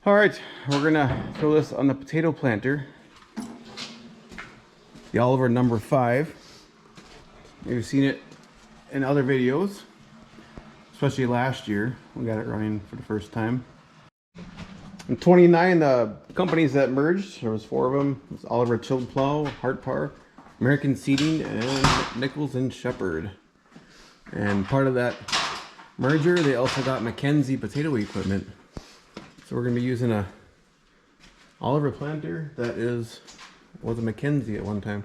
All right, we're gonna throw this on the potato planter. The Oliver number 5. You've seen it in other videos, especially last year. We got it running for the first time. In 29, the companies that merged, there was 4 of them. It was Oliver Chilled Plow, Hartpar, American Seeding, and Nichols and Shepherd. And part of that merger, they also got McKenzie potato equipment. So we're going to be using a Oliver planter that was a McKenzie at one time.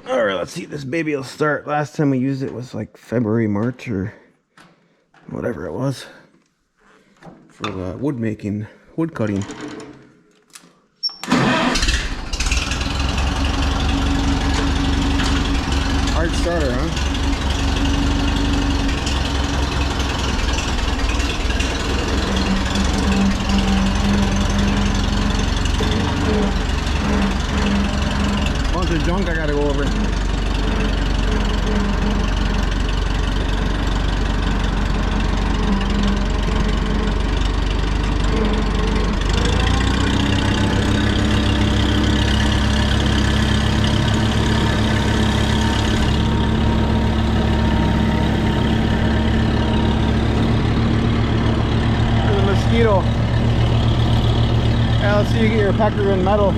All right, let's see if this baby will start. Last time we used it was like February, March, or whatever it was for the wood cutting. Hard starter, huh? Bunch of junk I gotta go over. Mosquito. Yeah, let's see you get your pecker in metal.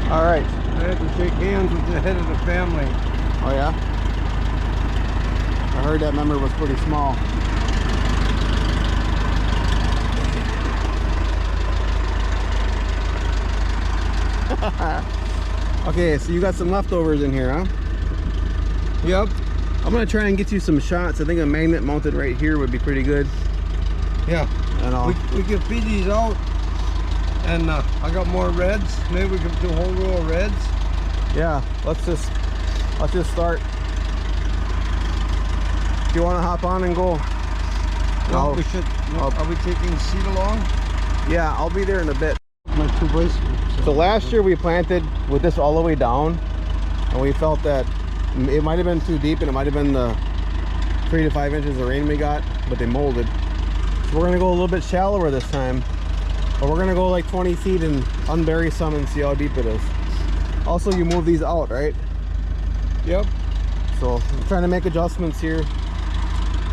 All right. I had to shake hands with the head of the family. Oh yeah? I heard that member was pretty small. Okay, so you got some leftovers in here, huh? Yep. I'm gonna try and get you some shots. I think a magnet mounted right here would be pretty good. Yeah. And we can feed these out. And I got more reds. Maybe we can do a whole row of reds. yeah, let's just start. Do you want to hop on and go? No, we should. Are we taking seed along? Yeah, I'll be there in a bit. My 2 bicycles. So last year we planted with this all the way down, and we felt that it might have been too deep, and it might have been the 3 to 5 inches of rain we got, but they molded. So we're gonna go a little bit shallower this time, but we're gonna go like 20 feet and unbury some and see how deep it is. Also, you move these out, right? Yep. So I'm trying to make adjustments here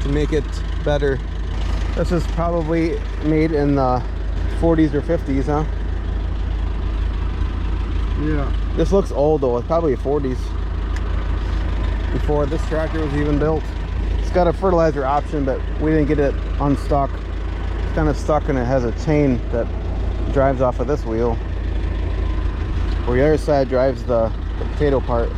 to make it better. This is probably made in the 40s or 50s, huh? Yeah. This looks old though, it's probably 40s. Before this tractor was even built. It's got a fertilizer option, but we didn't get it unstuck. It's kind of stuck, and it has a chain that drives off of this wheel. Where the other side drives the potato part.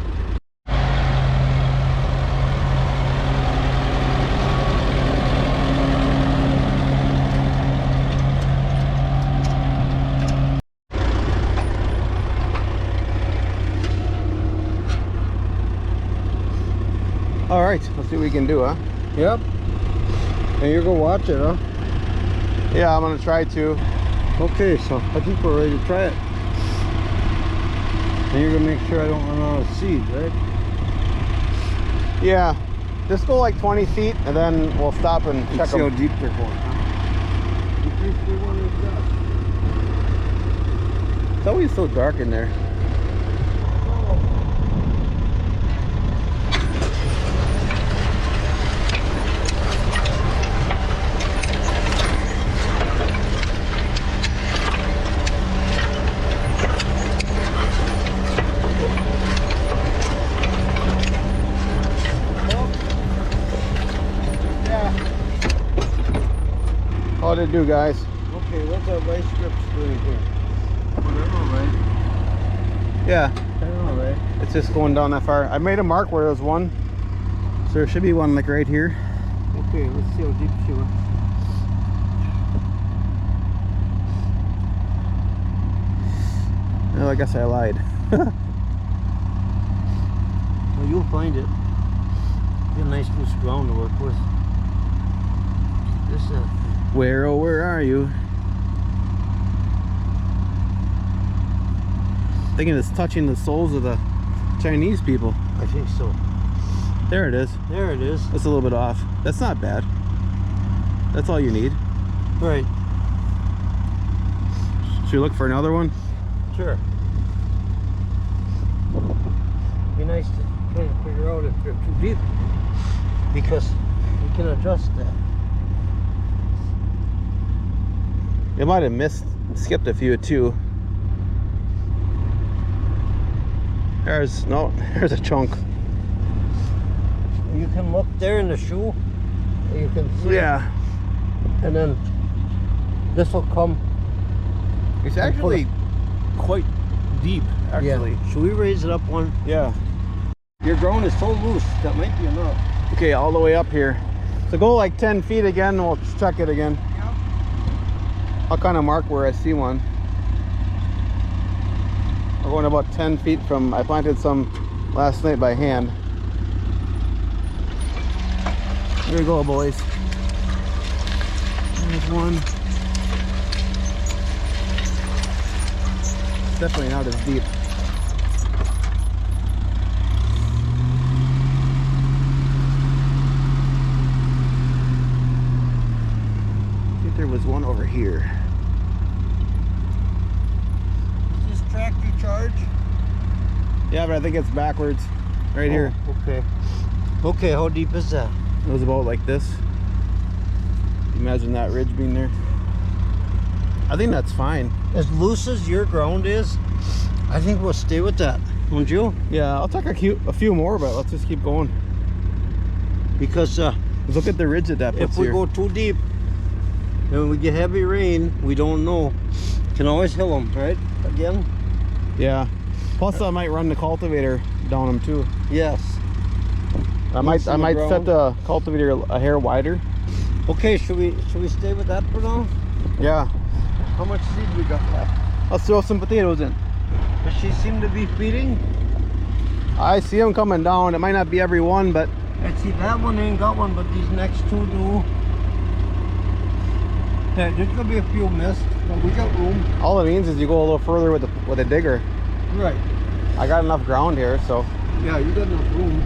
All right, let's see what we can do, huh? Yep. And you're gonna watch it, huh? Yeah, I'm gonna try to. Okay, so I think we're ready to try it. And you're gonna make sure I don't run out of seed, right? Yeah, just go like 20 feet, and then we'll stop and check See how them. deep they're going, huh? In case they want to adjust. It's always so dark in there. How'd it do, guys? Okay, what's our rice strips doing here? Whatever, right? Yeah, I don't know, right? it's just going down that far. I made a mark where there was one. So there should be one like right here. Okay, let's see how deep she went. Oh, I guess I lied. Well, you'll find it. Be a nice loose ground to work with. This Where, oh, where are you? Thinking it's touching the souls of the Chinese people. I think so. There it is. There it is. That's a little bit off. That's not bad. That's all you need. Right. Should we look for another one? Sure. Be nice to try to figure out if they're too deep, because we can adjust that. You might have skipped a few too. There's a chunk. You can look there in the shoe. You can see. Yeah. It, and then this will come. It's actually quite deep, actually. Yeah. Should we raise it up one? Yeah. Your ground is so loose, that might be enough. Okay, all the way up here. So go like 10 feet again, and we'll check it again. Yep. I'll kind of mark where I see one. We're going about 10 feet from, I planted some last night by hand. Here we go, boys. There's one. It's definitely not as deep. I think there was one over here. Is this tractor charge? Yeah, but I think it's backwards. Right here. Okay. Okay, how deep is that? It was about like this. Imagine that ridge being there. I think that's fine. As loose as your ground is, I think we'll stay with that, won't you? Yeah, I'll take a few more, but let's just keep going. Because Look at the ridge that puts if we here. go too deep and we get heavy rain, we don't know. Can always hill them, right? Again? Yeah. Plus, I might run the cultivator down them too. Yes. I might in the set ground. the cultivator a hair wider. Okay, should we stay with that for now? Yeah. How much seed we got left? Let's throw some potatoes in. Does she seem to be feeding? I see them coming down. It might not be every one, but I see that one ain't got one, but these next two do. Yeah, there's gonna be a few missed, but we got room. all it means is you go a little further with a digger. Right. I got enough ground here, so. Yeah, you got enough room.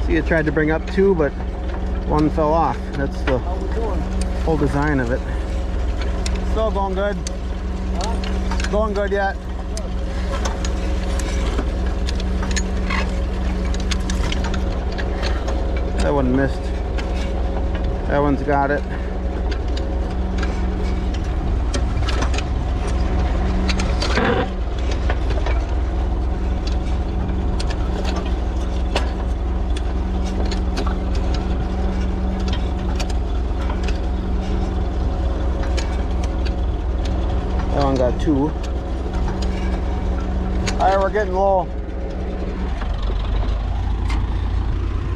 See, I tried to bring up two, but one fell off. That's the How we doing? whole design of it. Still going good. Huh? Going good yet. That one missed. That one's got it. That one got two. Alright, we're getting low.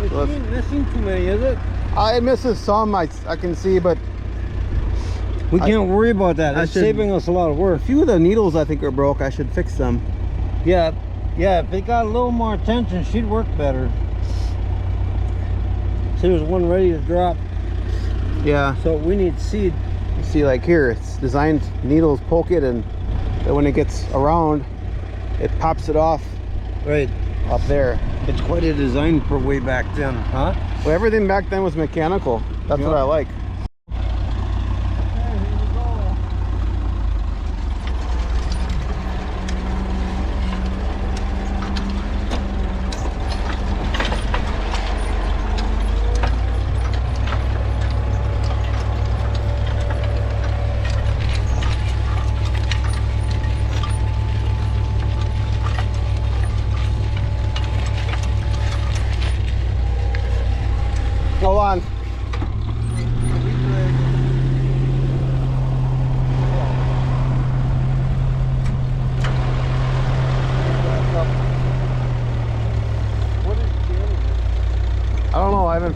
It ain't missing too many, is it? It misses some, I can see, but We can't worry about that. I It's should- saving us a lot of a work. few of the needles I think are broke. I should fix them. Yeah, yeah. If they got a little more attention, she'd work better. See, there's one ready to drop. Yeah. So we need seed. You see, like here, it's designed needles poke it, and then when it gets around, it pops it off Right. up there. It's quite a design for way back then, huh? Well, everything back then was mechanical. That's what Yeah. I like. Okay, here we go.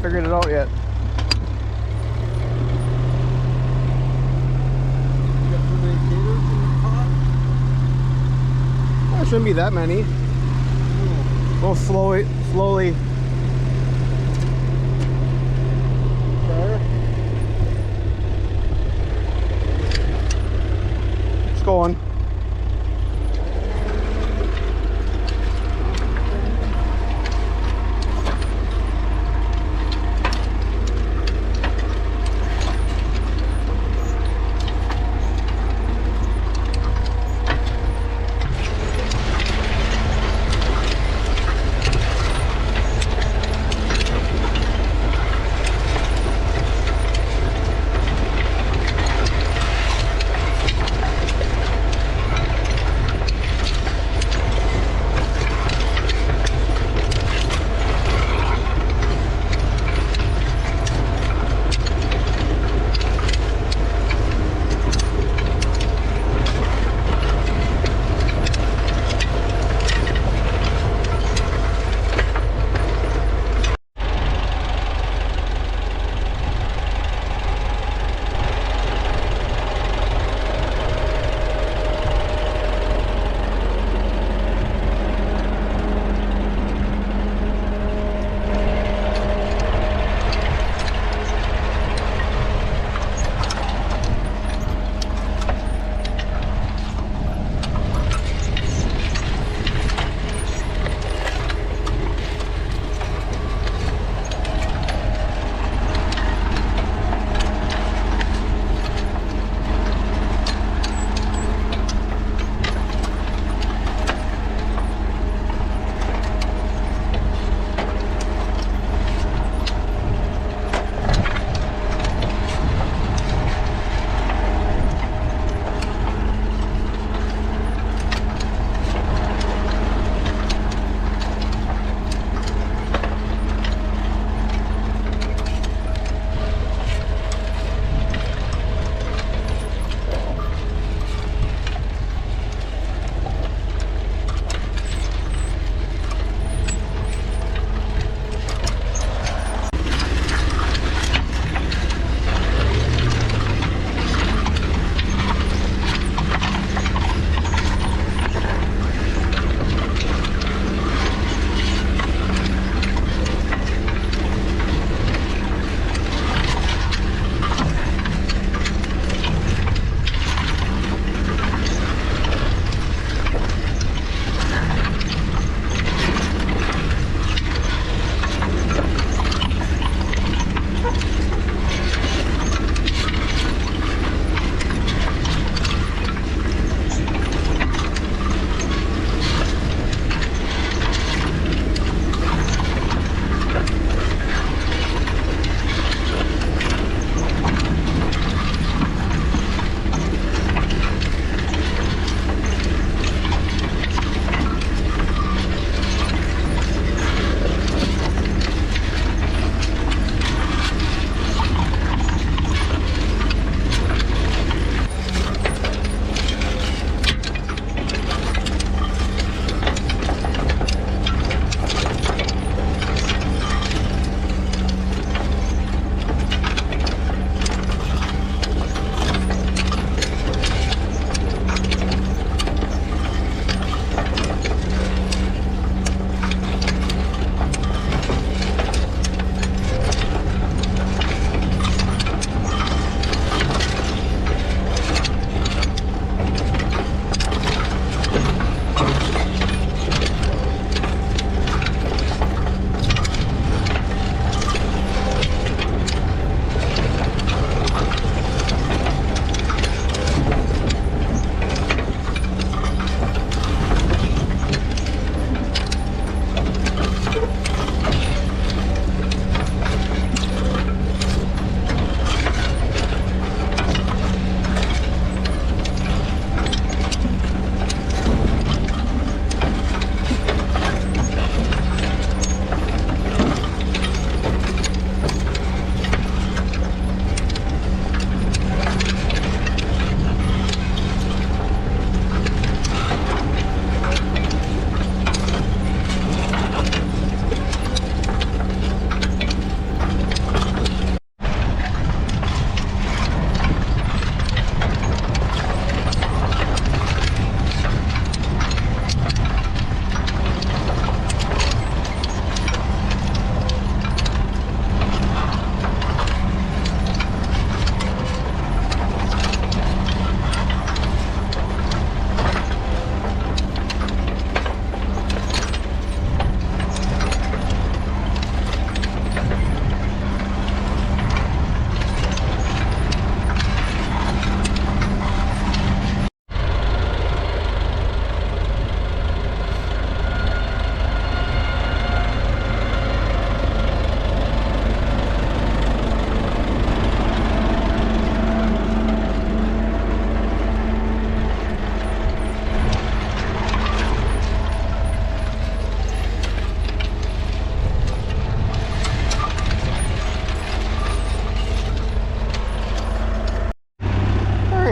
figured it out yet. You got too many taters in the pot? Well, it shouldn't be that many. Go slowly. Sure. It's going.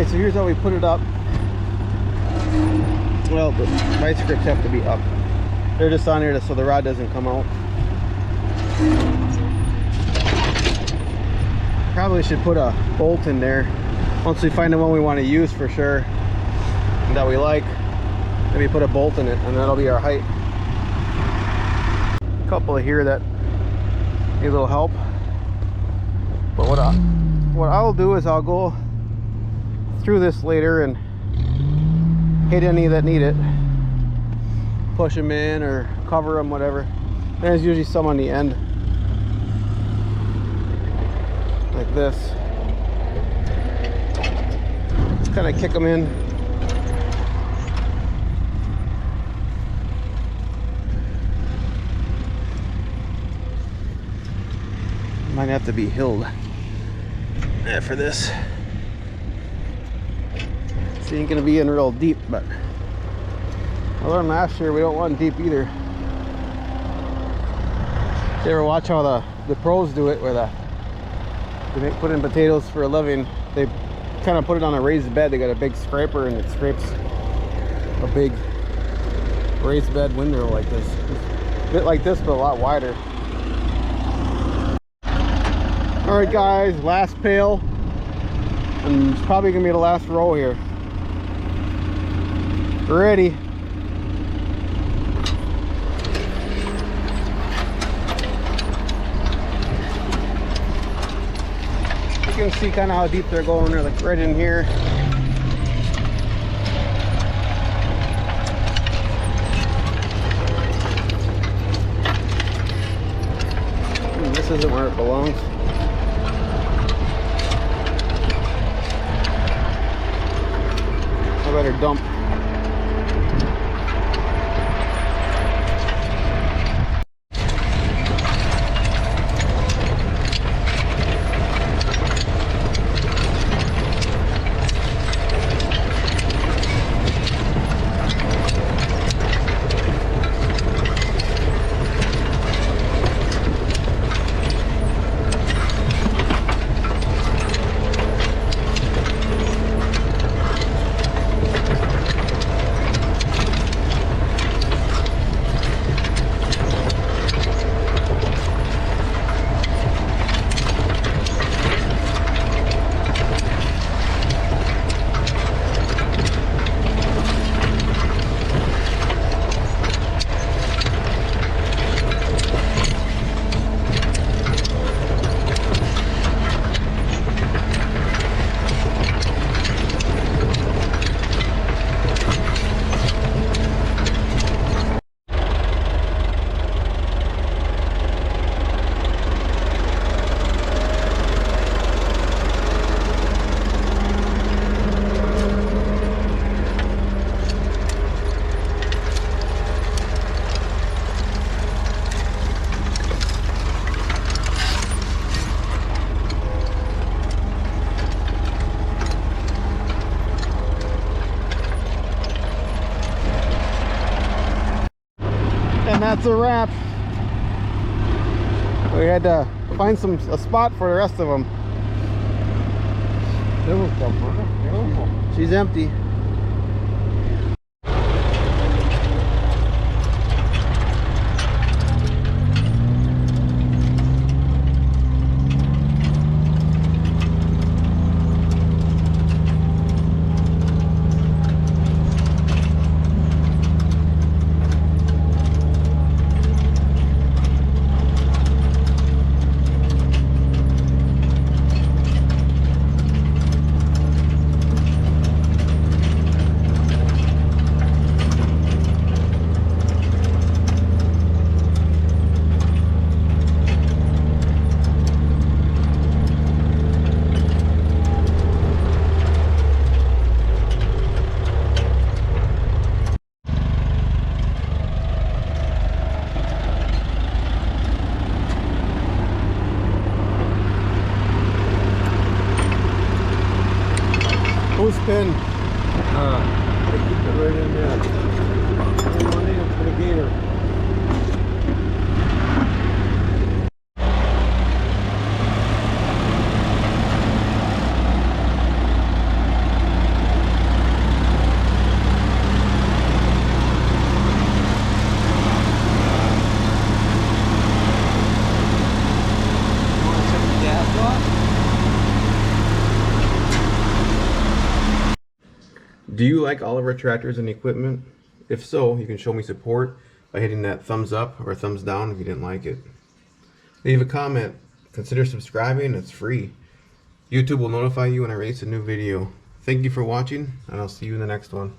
Alright, so here's how we put it up. Well, the vice grips have to be up. They're just on here so the rod doesn't come out. Probably should put a bolt in there once we find the one we want to use for sure and that we like. Maybe put a bolt in it and that'll be our height. A couple of here that need a little help. But what I'll do is I'll go through this later and hit any that need it, push them in or cover them, whatever. There's usually some on the end like this. Just kind of kick them in. Might have to be hilled for this. This ain't gonna be in real deep, but I learned last year we don't want deep either. You ever watch how the pros do it, where they put in potatoes for a living? They kind of put it on a raised bed. They got a big scraper and it scrapes a big raised bed window like this. It's a bit like this, but a lot wider. All right, guys, last pail, and it's probably gonna be the last row here. Ready. You can see kind of how deep they're going. They're like right in here. This isn't where it belongs. I better dump. And that's a wrap. We had to find a spot for the rest of them. She's empty. Who's pin? They keep it right in there. Money for the gator. Do you like all of our tractors and equipment? If so, you can show me support by hitting that thumbs up or thumbs down if you didn't like it. Leave a comment. Consider subscribing. It's free. YouTube will notify you when I release a new video. Thank you for watching, and I'll see you in the next one.